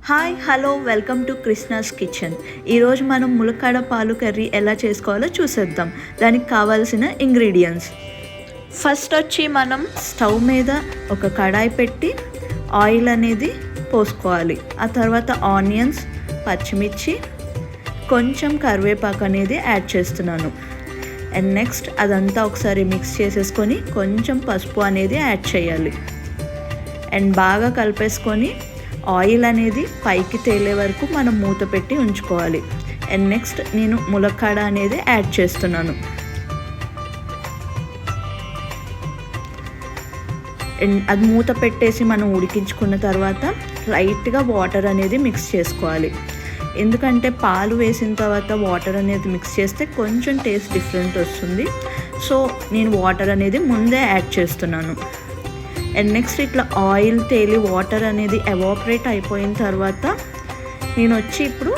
Hi hello welcome to Krishna's kitchen. ఈరోజు మనం ములక్కాడ పాలు కర్రీ ఎలా చేసుకోవాలో చూసేద్దాం. దానికి కావాల్సిన ఇంగ్రీడియంట్స్ ఫస్ట్ వచ్చి మనం స్టవ్ మీద ఒక కడాయి పెట్టి ఆయిల్ అనేది పోసుకోవాలి. ఆ తర్వాత ఆనియన్స్, పచ్చిమిర్చి, కొంచెం కరివేపాకు అనేది యాడ్ చేస్తున్నాను. అండ్ నెక్స్ట్ అదంతా ఒకసారి మిక్స్ చేసేసుకొని కొంచెం పసుపు అనేది యాడ్ చేయాలి. అండ్ బాగా కలిపేసుకొని ఆయిల్ అనేది పైకి తేలే వరకు మనం మూత పెట్టి ఉంచుకోవాలి. అండ్ నెక్స్ట్ నేను ములక్కాడ అనేది యాడ్ చేస్తున్నాను. అండ్ అది మూత పెట్టేసి మనం ఉడికించుకున్న తర్వాత లైట్గా వాటర్ అనేది మిక్స్ చేసుకోవాలి. ఎందుకంటే పాలు వేసిన తర్వాత వాటర్ అనేది మిక్స్ చేస్తే కొంచెం టేస్ట్ డిఫరెంట్ వస్తుంది. సో నేను వాటర్ అనేది ముందే యాడ్ చేస్తున్నాను. అండ్ నెక్స్ట్ ఇట్లా ఆయిల్ తేలి వాటర్ అనేది ఎవాపరేట్ అయిపోయిన తర్వాత నేను వచ్చి ఇప్పుడు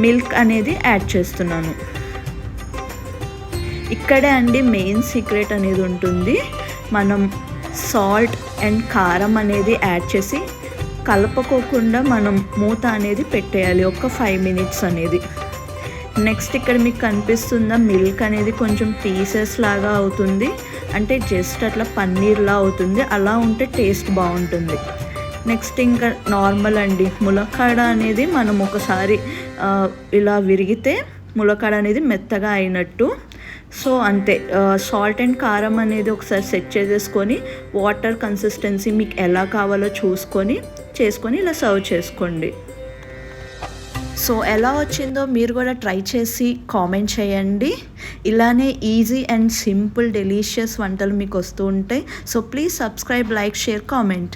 మిల్క్ అనేది యాడ్ చేస్తున్నాను. ఇక్కడే అండి మెయిన్ సీక్రెట్ అనేది ఉంటుంది. మనం సాల్ట్ అండ్ కారం అనేది యాడ్ చేసి కలపకోకుండా మనం మూత అనేది పెట్టేయాలి ఒక 5 minutes అనేది. నెక్స్ట్ ఇక్కడ మీకు కనిపిస్తుందా, మిల్క్ అనేది కొంచెం పీసెస్ లాగా అవుతుంది, అంటే జస్ట్ అట్లా పన్నీర్లా అవుతుంది. అలా ఉంటే టేస్ట్ బాగుంటుంది. నెక్స్ట్ ఇంకా నార్మల్ అండి, ములక్కాడ అనేది మనం ఒకసారి ఇలా విరిగితే ములక్కాడ అనేది మెత్తగా అయినట్టు. సో అంతే, సాల్ట్ అండ్ కారం అనేది ఒకసారి సెట్ చేసేసుకొని వాటర్ కన్సిస్టెన్సీ మీకు ఎలా కావాలో చేసుకొని ఇలా సర్వ్ చేసుకోండి. సో ఎలా వచ్చిందో మీరు కూడా ట్రై చేసి కామెంట్ చేయండి. ఇలానే ఈజీ అండ్ సింపుల్ డెలీషియస్ వంటలు మీకు వస్తూ ఉంటాయి. So please subscribe, like, share, comment.